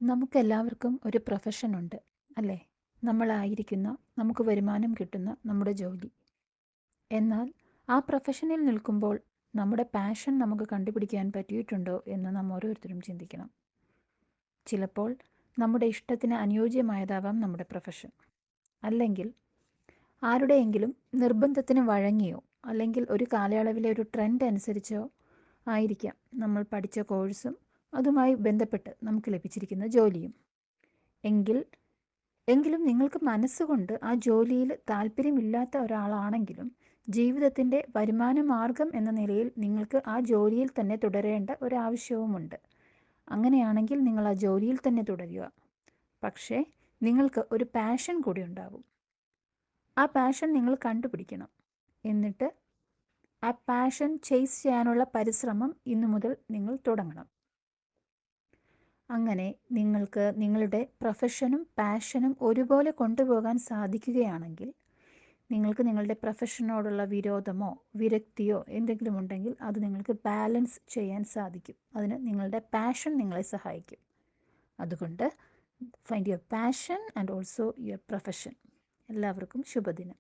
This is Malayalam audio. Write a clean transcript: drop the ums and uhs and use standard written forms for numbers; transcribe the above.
നമുക്കെല്ലാവർക്കും ഒരു പ്രൊഫഷൻ ഉണ്ട് അല്ലേ? നമ്മളായിരിക്കുന്ന, നമുക്ക് വരുമാനം കിട്ടുന്ന നമ്മുടെ ജോലി. എന്നാൽ ആ പ്രൊഫഷനിൽ നിൽക്കുമ്പോൾ നമ്മുടെ പാഷൻ നമുക്ക് കണ്ടുപിടിക്കാൻ പറ്റിയിട്ടുണ്ടോ എന്ന് നാം ഓരോരുത്തരും ചിന്തിക്കണം. ചിലപ്പോൾ നമ്മുടെ ഇഷ്ടത്തിന് അനുയോജ്യമായതാവാം നമ്മുടെ പ്രൊഫഷൻ. അല്ലെങ്കിൽ ആരുടെയെങ്കിലും നിർബന്ധത്തിന് വഴങ്ങിയോ അല്ലെങ്കിൽ ഒരു കാലയളവിലെ ഒരു ട്രെൻഡ് അനുസരിച്ചോ ആയിരിക്കാം നമ്മൾ പഠിച്ച കോഴ്സും അതുമായി ബന്ധപ്പെട്ട് നമുക്ക് ലഭിച്ചിരിക്കുന്ന ജോലിയും. എങ്കിൽ എങ്കിലും നിങ്ങൾക്ക് മനസ്സുകൊണ്ട് ആ ജോലിയിൽ താല്പര്യമില്ലാത്ത ഒരാളാണെങ്കിലും ജീവിതത്തിൻ്റെ വരുമാന മാർഗം എന്ന നിലയിൽ നിങ്ങൾക്ക് ആ ജോലിയിൽ തന്നെ തുടരേണ്ട ഒരാവശ്യവുമുണ്ട്. അങ്ങനെയാണെങ്കിൽ നിങ്ങൾ ആ ജോലിയിൽ തന്നെ തുടരുക. പക്ഷേ നിങ്ങൾക്ക് ഒരു പാഷൻ കൂടി ഉണ്ടാവും. ആ പാഷൻ നിങ്ങൾ കണ്ടുപിടിക്കണം. എന്നിട്ട് ആ പാഷൻ ചേസ് ചെയ്യാനുള്ള പരിശ്രമം ഇന്നു മുതൽ നിങ്ങൾ തുടങ്ങണം. അങ്ങനെ നിങ്ങൾക്ക് നിങ്ങളുടെ പ്രൊഫഷനും പാഷനും ഒരുപോലെ കൊണ്ടുപോകാൻ സാധിക്കുകയാണെങ്കിൽ നിങ്ങൾക്ക് നിങ്ങളുടെ പ്രൊഫഷനോടുള്ള വിരോധമോ വിരക്തിയോ എന്തെങ്കിലും ഉണ്ടെങ്കിൽ അത് നിങ്ങൾക്ക് ബാലൻസ് ചെയ്യാൻ സാധിക്കും. അതിന് നിങ്ങളുടെ പാഷൻ നിങ്ങളെ സഹായിക്കും. അതുകൊണ്ട് find your passion and also your profession. എല്ലാവർക്കും ശുഭദിനം.